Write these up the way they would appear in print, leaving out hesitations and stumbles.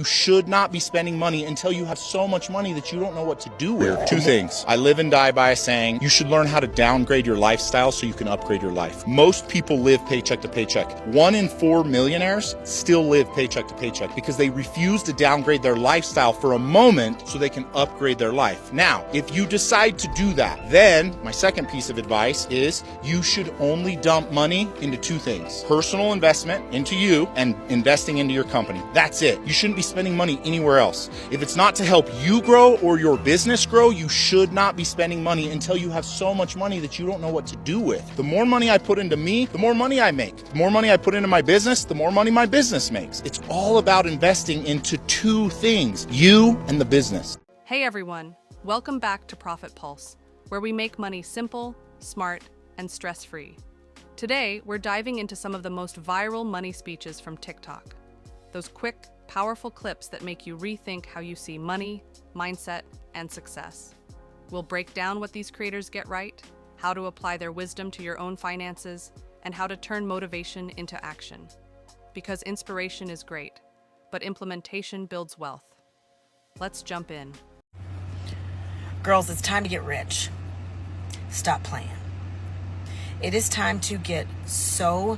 you should not be spending money until you have so much money that you don't know what to do with. Two things. I live and die by a saying, you should learn how to downgrade your lifestyle so you can upgrade your life. Most people live paycheck to paycheck. 1 in 4 millionaires still live paycheck to paycheck because they refuse to downgrade their lifestyle for a moment so they can upgrade their life. Now, if you decide to do that, then my second piece of advice is you should only dump money into two things: personal investment into you and investing into your company. That's it. You shouldn't be spending money anywhere else. If it's not to help you grow or your business grow, you should not be spending money until you have so much money that you don't know what to do with. The more money I put into me, the more money I make. The more money I put into my business, the more money my business makes. It's all about investing into two things: you and the business. Hey everyone, welcome back to Profit Pulse, where we make money simple, smart, and stress-free. Today, we're diving into some of the most viral money speeches from TikTok. Those quick, powerful clips that make you rethink how you see money, mindset, and success. We'll break down what these creators get right, how to apply their wisdom to your own finances, and how to turn motivation into action. Because inspiration is great, but implementation builds wealth. Let's jump in. Girls, it's time to get rich. Stop playing. It is time to get so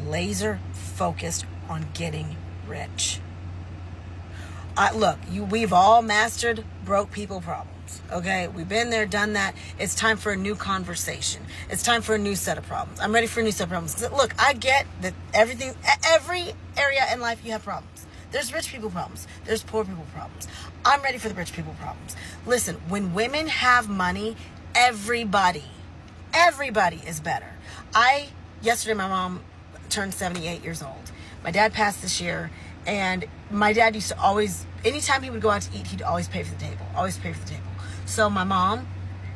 laser focused on getting rich. We've all mastered broke people problems, okay? We've been there, done that. It's time for a new conversation. It's time for a new set of problems. I'm ready for a new set of problems. Look, I get that every area in life you have problems. There's rich people problems. There's poor people problems. I'm ready for the rich people problems. Listen, when women have money, everybody is better. Yesterday my mom turned 78 years old. My dad passed this year, and my dad used to always, anytime he would go out to eat, he'd always pay for the table, So my mom,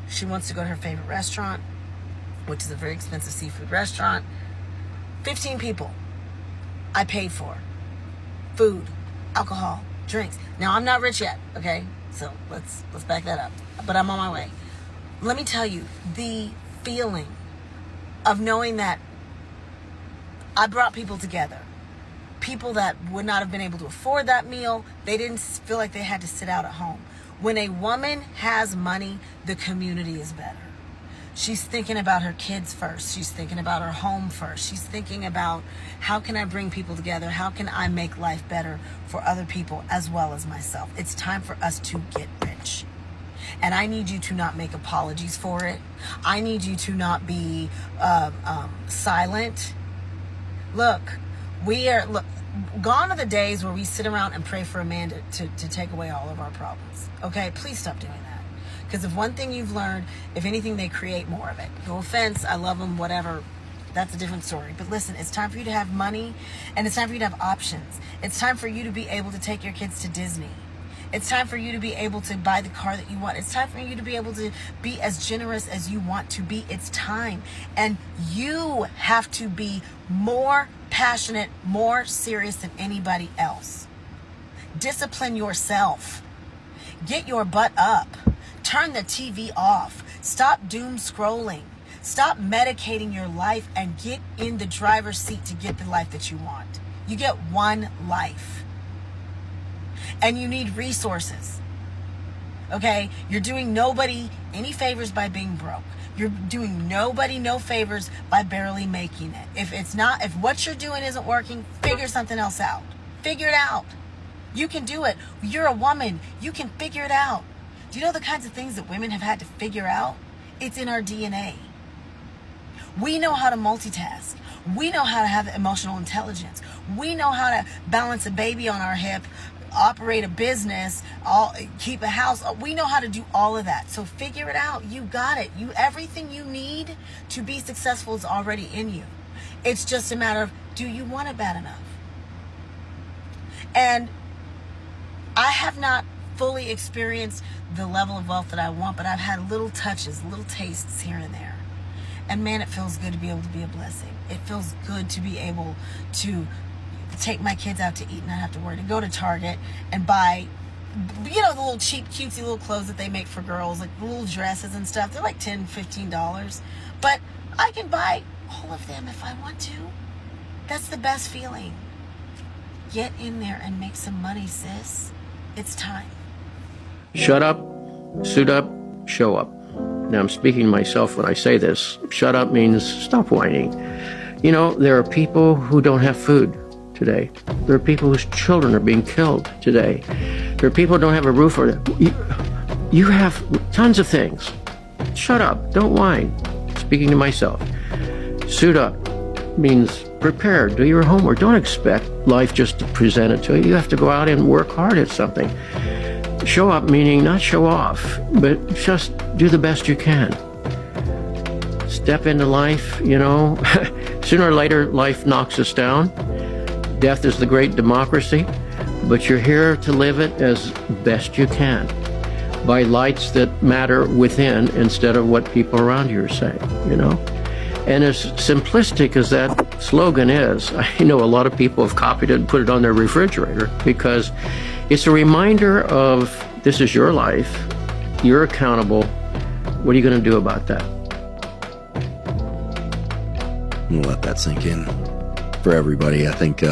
she wants to go to her favorite restaurant, which is a very expensive seafood restaurant. 15 people I paid for. Food, alcohol, drinks. Now, I'm not rich yet, okay? So let's back that up. But I'm on my way. Let me tell you, the feeling of knowing that I brought people together. People that would not have been able to afford that meal. They didn't feel like they had to sit out at home. When a woman has money, the community is better. She's thinking about her kids first. She's thinking about her home first. She's thinking about, how can I bring people together? How can I make life better for other people as well as myself? It's time for us to get rich. And I need you to not make apologies for it. I need you to not be silent. Look, gone are the days where we sit around and pray for a man to take away all of our problems. Okay? Please stop doing that. Because if one thing you've learned, if anything, they create more of it. No offense, I love them, whatever. That's a different story. But listen, it's time for you to have money, and it's time for you to have options. It's time for you to be able to take your kids to Disney. It's time for you to be able to buy the car that you want. It's time for you to be able to be as generous as you want to be. It's time. And you have to be more passionate, more serious than anybody else. Discipline yourself. Get your butt up. Turn the TV off. Stop doom scrolling. Stop medicating your life and get in the driver's seat to get the life that you want. You get one life. And you need resources. Okay? You're doing nobody any favors by being broke. You're doing nobody no favors by barely making it. If what you're doing isn't working, figure something else out. Figure it out. You can do it. You're a woman. You can figure it out. Do you know the kinds of things that women have had to figure out? It's in our DNA. We know how to multitask. We know how to have emotional intelligence. We know how to balance a baby on our hip, operate a business, keep a house. We know how to do all of that. So figure it out. You got it. Everything you need to be successful is already in you. It's just a matter of, do you want it bad enough? And I have not fully experienced the level of wealth that I want, but I've had little touches, little tastes here and there. And man, it feels good to be able to be a blessing. It feels good to be able to take my kids out to eat and not have to worry, to go to Target and buy, the little cheap, cutesy little clothes that they make for girls, like little dresses and stuff. They're like $10, $15. But I can buy all of them if I want to. That's the best feeling. Get in there and make some money, sis. It's time. Shut up, suit up, show up. Now I'm speaking to myself when I say this. Shut up means stop whining. You know, there are people who don't have food today. There are people whose children are being killed today. There are people who don't have a roof over their... You have tons of things. Shut up, don't whine. Speaking to myself. Suit up means prepare, do your homework. Don't expect life just to present it to you. You have to go out and work hard at something. Show up meaning not show off, but just do the best you can. Step into life, you know. Sooner or later, life knocks us down. Death is the great democracy, but you're here to live it as best you can by lights that matter within instead of what people around you are saying, you know. And as simplistic as that slogan is, I know a lot of people have copied it and put it on their refrigerator because it's a reminder of this is your life, you're accountable, what are you going to do about that? We'll let that sink in for everybody. I think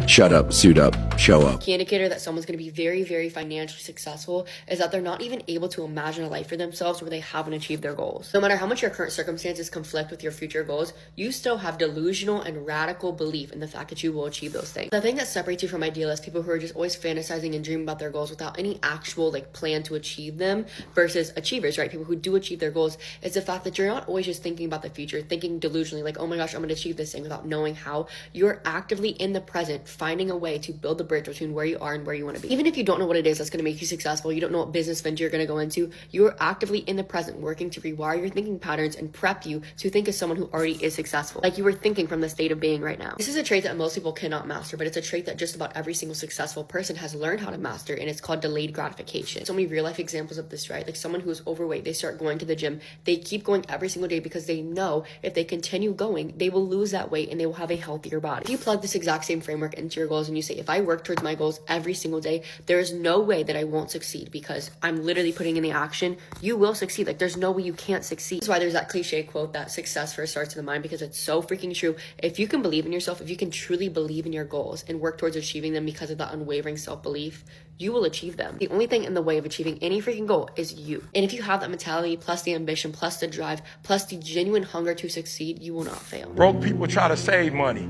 shut up, suit up, show up. Key indicator that someone's going to be very, very financially successful is that they're not even able to imagine a life for themselves where they haven't achieved their goals. No matter how much your current circumstances conflict with your future goals, you still have delusional and radical belief in the fact that you will achieve those things. The thing that separates you from idealists, people who are just always fantasizing and dreaming about their goals without any actual plan to achieve them, versus achievers, right? People who do achieve their goals, is the fact that you're not always just thinking about the future, thinking delusionally like, oh my gosh, I'm going to achieve this thing without knowing how. You're actively in the present, finding a way to build the bridge between where you are and where you want to be. Even if you don't know what it is that's going to make you successful, you don't know what business venture you're going to go into, you're actively in the present working to rewire your thinking patterns and prep you to think as someone who already is successful, like you were thinking from the state of being right now. This is a trait that most people cannot master, but it's a trait that just about every single successful person has learned how to master, and it's called delayed gratification. So many real life examples of this, right? Like someone who is overweight, they start going to the gym, they keep going every single day because they know if they continue going, they will lose that weight and they will have a healthier body. If you plug this exact same framework into your goals and you say, if I work towards my goals every single day, there is no way that I won't succeed because I'm literally putting in the action, you will succeed. Like there's no way you can't succeed. That's why there's that cliche quote that success first starts in the mind, because it's so freaking true. If you can believe in yourself, if you can truly believe in your goals and work towards achieving them because of that unwavering self-belief, you will achieve them. The only thing in the way of achieving any freaking goal is you. And if you have that mentality, plus the ambition, plus the drive, plus the genuine hunger to succeed, you will not fail. Broke people try to save money.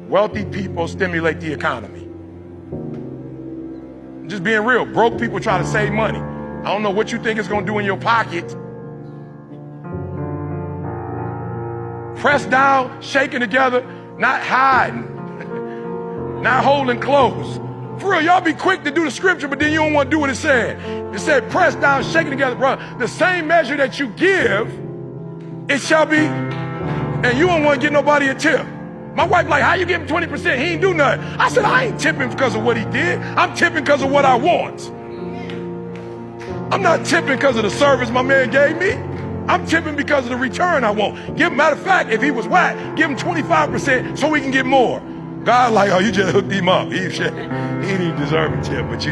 Wealthy people stimulate the economy. Just being real, broke people try to save money. I don't know what you think it's gonna do in your pocket. Pressed down, shaking together, not hiding, not holding close. For real, y'all be quick to do the scripture, but then you don't want to do what it said. It said, pressed down, shaking together, brother. The same measure that you give, it shall be, and you don't want to get nobody a tip. My wife like, how you give him 20%? He ain't do nothing. I said, I ain't tipping because of what he did. I'm tipping because of what I want. I'm not tipping because of the service my man gave me. I'm tipping because of the return I want. Matter of fact, if he was whack, give him 25% so we can get more. God like, oh, you just hooked him up. He didn't deserve a tip, but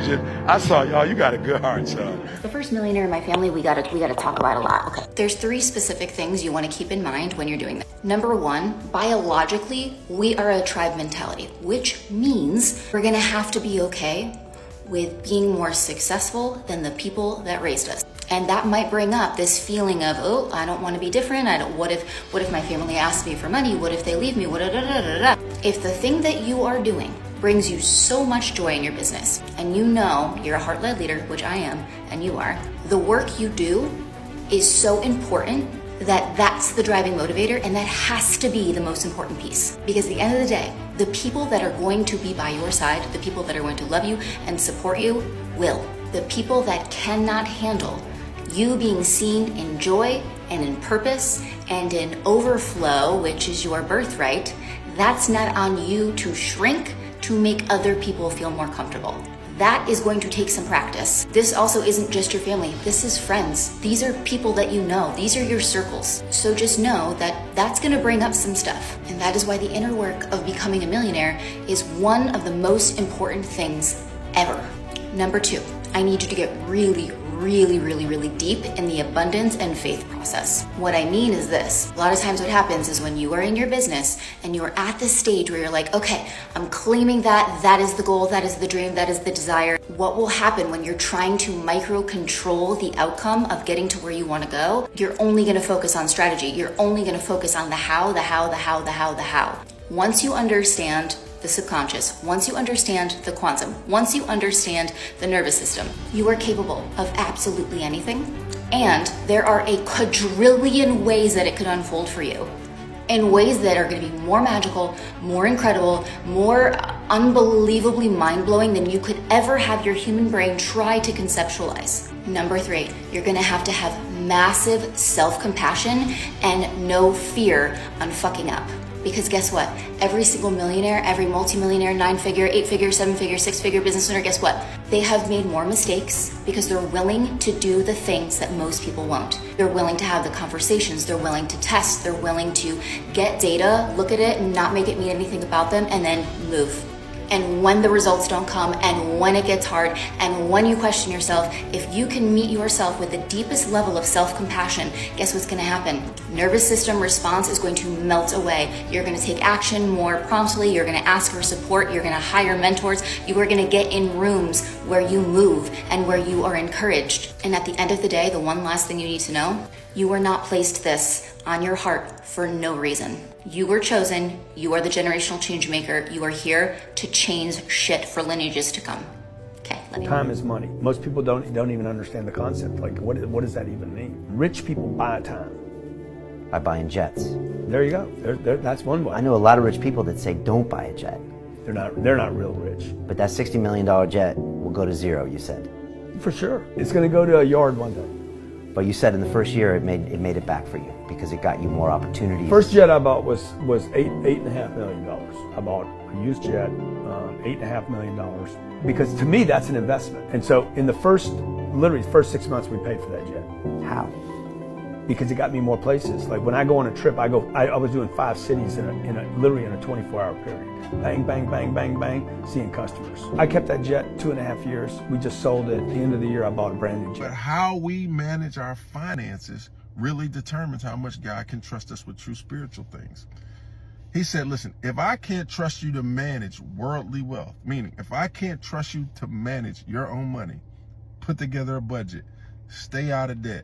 I saw y'all, you got a good heart, son. As the first millionaire in my family, we gotta talk about a lot. Okay. There's 3 specific things you wanna keep in mind when you're doing that. Number 1, biologically, we are a tribe mentality, which means we're gonna have to be okay with being more successful than the people that raised us. And that might bring up this feeling of, oh, I don't want to be different. What if my family asks me for money? What if they leave me? If the thing that you are doing brings you so much joy in your business, and you know you're a heart-led leader, which I am, and you are, the work you do is so important that that's the driving motivator, and that has to be the most important piece. Because at the end of the day, the people that are going to be by your side, the people that are going to love you and support you will. The people that cannot handle you being seen in joy and in purpose and in overflow, which is your birthright, that's not on you to shrink to make other people feel more comfortable. That is going to take some practice. This also isn't just your family. This is friends. These are people that you know. These are your circles. So just know that that's going to bring up some stuff. And that is why the inner work of becoming a millionaire is one of the most important things ever. Number 2, I need you to get really, really, really, really deep in the abundance and faith process. What I mean is this. A lot of times what happens is when you are in your business and you are at this stage where you're like, okay, I'm claiming that is the goal, that is the dream, that is the desire. What will happen when you're trying to micro control the outcome of getting to where you want to go? You're only going to focus on strategy. You're only going to focus on the how. Once you understand the subconscious, once you understand the quantum, once you understand the nervous system, you are capable of absolutely anything. And there are a quadrillion ways that it could unfold for you, in ways that are going to be more magical, more incredible, more unbelievably mind-blowing than you could ever have your human brain try to conceptualize. Number 3, you're going to have massive self-compassion and no fear on fucking up. Because guess what? Every single millionaire, every multimillionaire, 9-figure, 8-figure, 7-figure, 6-figure business owner, guess what? They have made more mistakes because they're willing to do the things that most people won't. They're willing to have the conversations, they're willing to test, they're willing to get data, look at it and not make it mean anything about them, and then move. And when the results don't come, and when it gets hard, and when you question yourself, if you can meet yourself with the deepest level of self-compassion, guess what's going to happen? Nervous system response is going to melt away. You're going to take action more promptly. You're going to ask for support. You're going to hire mentors. You are going to get in rooms where you move and where you are encouraged. And at the end of the day, the one last thing you need to know, you were not placed this on your heart for no reason. You were chosen. You are the generational change maker. You are here to change shit for lineages to come. Okay. Time is money. Most people don't even understand the concept. Like, what does that even mean? Rich people buy time. By buying jets. There you go. That's one way. I know a lot of rich people that say don't buy a jet. They're not real rich. But that $60 million jet will go to zero, you said. For sure. It's going to go to a yard one day. But you said in the first year it made it back for you because it got you more opportunities. First jet I bought was $8.5 million. I bought a used jet, $8.5 million, because to me that's an investment. And so in the first 6 months we paid for that jet. How? Because it got me more places. Like when I go on a trip, I was doing 5 cities literally in a 24-hour period. Bang, bang, bang, bang, bang, seeing customers. I kept that jet 2.5 years. We just sold it. At the end of the year, I bought a brand new jet. But how we manage our finances really determines how much God can trust us with true spiritual things. He said, listen, if I can't trust you to manage worldly wealth, meaning if I can't trust you to manage your own money, put together a budget, stay out of debt,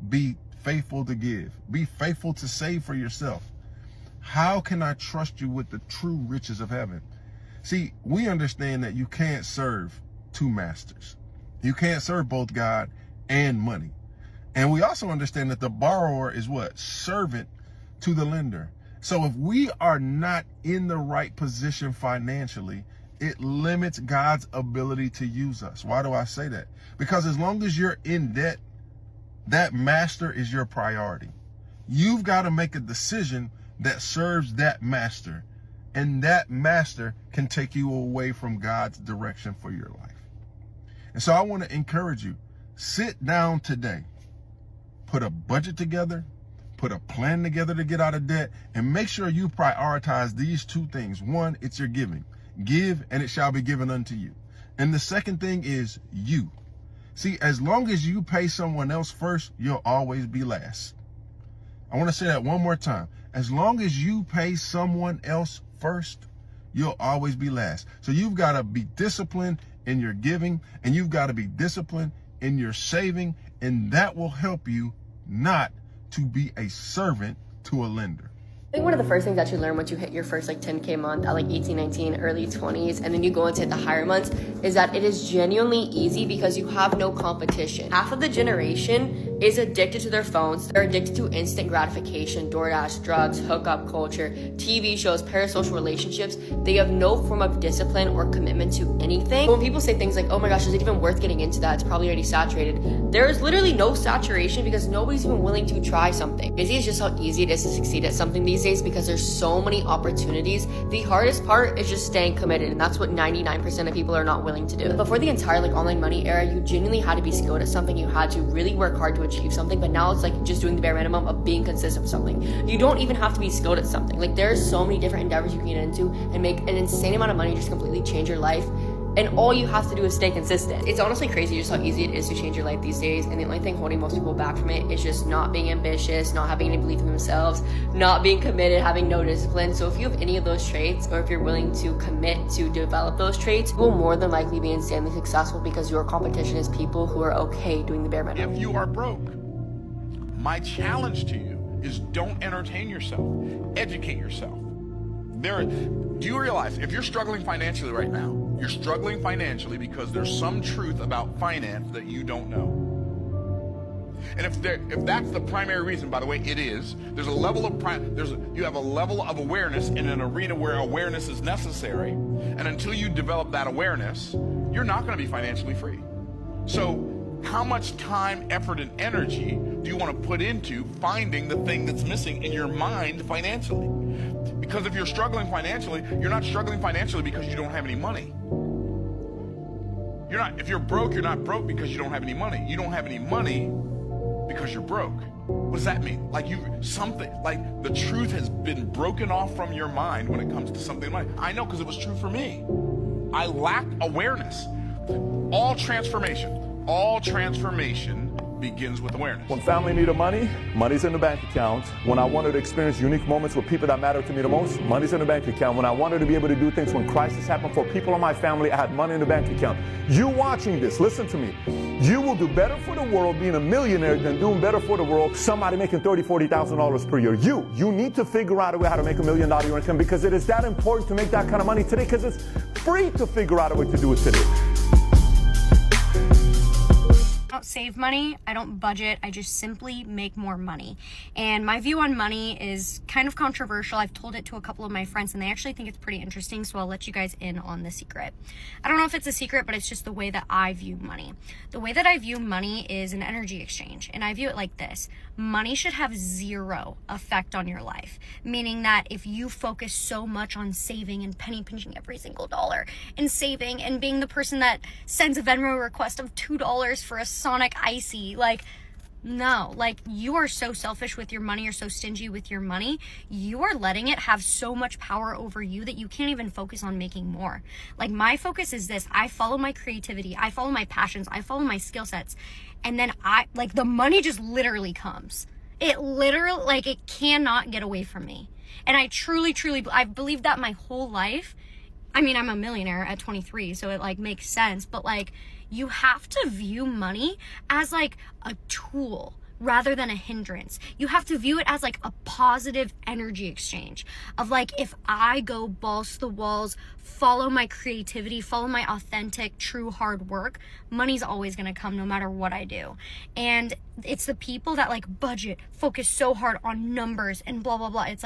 be faithful to give, be faithful to save for yourself, how can I trust you with the true riches of heaven? See, we understand that you can't serve 2 masters. You can't serve both God and money. And we also understand that the borrower is what? Servant to the lender. So if we are not in the right position financially, it limits God's ability to use us. Why do I say that? Because as long as you're in debt, that master is your priority. You've got to make a decision that serves that master, and that master can take you away from God's direction for your life. And so I want to encourage you, sit down today, put a budget together, put a plan together to get out of debt, and make sure you prioritize these 2 things. One, it's your giving. Give, and it shall be given unto you. And the second thing is you. See, as long as you pay someone else first, you'll always be last. I want to say that one more time. As long as you pay someone else first, you'll always be last. So you've got to be disciplined in your giving, and you've got to be disciplined in your saving, and that will help you not to be a servant to a lender. I think one of the first things that you learn once you hit your first 10K month at 18, 19, early 20s, and then you go into the higher months, is that it is genuinely easy because you have no competition. Half of the generation is addicted to their phones. They're addicted to instant gratification, DoorDash, drugs, hookup culture, TV shows, parasocial relationships. They have no form of discipline or commitment to anything. When people say things like, oh my gosh, is it even worth getting into that? It's probably already saturated. There is literally no saturation because nobody's even willing to try something. Busy is just how easy it is to succeed at something these days because there's so many opportunities. The hardest part is just staying committed, and that's what 99% of people are not willing to do. Before the entire online money era, you genuinely had to be skilled at something. You had to really work hard to achieve something, but now it's just doing the bare minimum of being consistent with something. You don't even have to be skilled at something. There's so many different endeavors you can get into and make an insane amount of money, just completely change your life. And all you have to do is stay consistent. It's honestly crazy just how easy it is to change your life these days. And the only thing holding most people back from it is just not being ambitious, not having any belief in themselves, not being committed, having no discipline. So if you have any of those traits, or if you're willing to commit to develop those traits, you will more than likely be insanely successful, because your competition is people who are okay doing the bare minimum. If you are broke, my challenge to you is don't entertain yourself. Educate yourself. Do you realize if you're struggling financially right now, you're struggling financially because there's some truth about finance that you don't know. And if that's the primary reason, by the way, it is. There's a level of you have a level of awareness in an arena where awareness is necessary, and until you develop that awareness, you're not going to be financially free. So how much time, effort, and energy do you want to put into finding the thing that's missing in your mind financially? Because if you're struggling financially, you're not struggling financially because you don't have any money. If you're broke, you're not broke because you don't have any money. You don't have any money because you're broke. What does that mean? Like the truth has been broken off from your mind when it comes to something money. I know, because it was true for me. I lacked awareness. All transformation begins with awareness. When family needed money, money's in the bank account. When I wanted to experience unique moments with people that matter to me the most, money's in the bank account. When I wanted to be able to do things when crisis happened for people in my family, I had money in the bank account. You watching this, listen to me. You will do better for the world being a millionaire than doing better for the world somebody making $30,000, $40,000 per year. You need to figure out a way how to make $1 million income, because it is that important to make that kind of money today, because it's free to figure out a way to do it today. I don't save money, I don't budget, I just simply make more money. And my view on money is kind of controversial. I've told it to a couple of my friends and they actually think it's pretty interesting, so I'll let you guys in on the secret. I don't know if it's a secret, but it's just the way that I view money. The way that I view money is an energy exchange, and I view it like this. Money should have zero effect on your life, meaning that if you focus so much on saving and penny pinching every single dollar and saving and being the person that sends a Venmo request of $2 for a Sonic Icy, no, you are so selfish with your money, you're so stingy with your money, you are letting it have so much power over you that you can't even focus on making more. My focus is this: I follow my creativity, I follow my passions, I follow my skill sets, and then the money just literally comes. It literally, it cannot get away from me. And I truly, I've believed that my whole life. I mean, I'm a millionaire at 23, so it makes sense, but you have to view money as a tool rather than a hindrance. You have to view it as a positive energy exchange of if I go balls to the walls, follow my creativity, follow my authentic, true hard work, money's always going to come no matter what I do. And it's the people that budget, focus so hard on numbers and blah, blah, blah. It's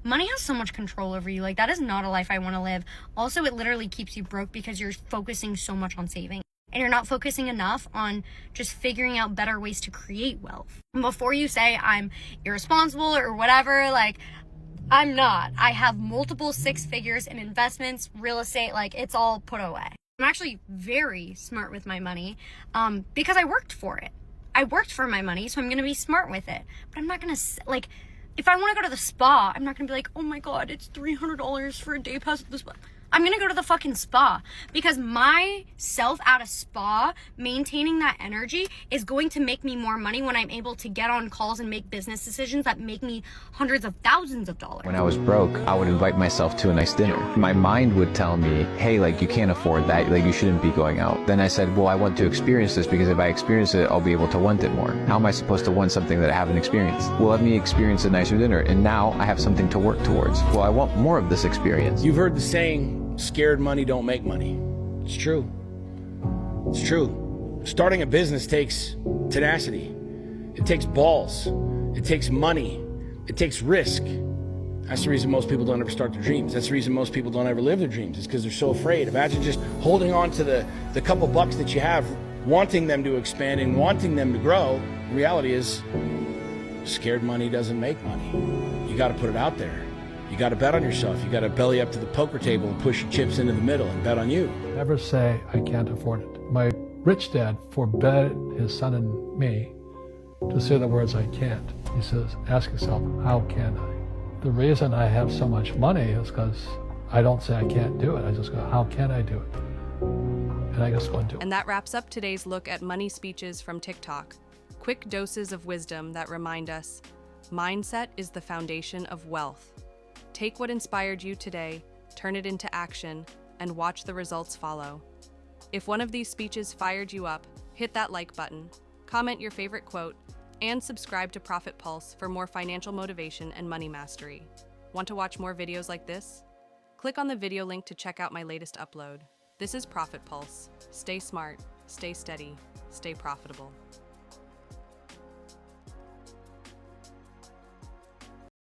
money has so much control over you. That is not a life I want to live. Also, it literally keeps you broke because you're focusing so much on saving. And you're not focusing enough on just figuring out better ways to create wealth. Before you say I'm irresponsible or whatever, I'm not. I have multiple 6 figures in investments, real estate, it's all put away. I'm actually very smart with my money because I worked for it. I worked for my money, so I'm going to be smart with it. But I'm not going to, if I want to go to the spa, I'm not going to be oh my God, it's $300 for a day pass at the spa. I'm going to go to the fucking spa because myself at a spa, maintaining that energy is going to make me more money when I'm able to get on calls and make business decisions that make me hundreds of thousands of dollars. When I was broke, I would invite myself to a nice dinner. My mind would tell me, hey, you can't afford that. You shouldn't be going out. Then I said, well, I want to experience this because if I experience it, I'll be able to want it more. How am I supposed to want something that I haven't experienced? Well, let me experience a nicer dinner. And now I have something to work towards. Well, I want more of this experience. You've heard the saying, scared money don't make money. It's true. It's true. Starting a business takes tenacity. It takes balls. It takes money. It takes risk. That's the reason most people don't ever start their dreams. That's the reason most people don't ever live their dreams. It's because they're so afraid. Imagine just holding on to the couple bucks that you have, wanting them to expand and wanting them to grow. The reality is, scared money doesn't make money. You got to put it out there. You got to bet on yourself. You got to belly up to the poker table and push your chips into the middle and bet on you. Never say, I can't afford it. My rich dad forbade his son and me to say the words, I can't. He says, ask yourself, how can I? The reason I have so much money is because I don't say I can't do it. I just go, how can I do it? And I just went to. And that wraps up today's look at money speeches from TikTok. Quick doses of wisdom that remind us, mindset is the foundation of wealth. Take what inspired you today, turn it into action, and watch the results follow. If one of these speeches fired you up, hit that like button, comment your favorite quote, and subscribe to Profit Pulse for more financial motivation and money mastery. Want to watch more videos like this? Click on the video link to check out my latest upload. This is Profit Pulse. Stay smart, stay steady, stay profitable.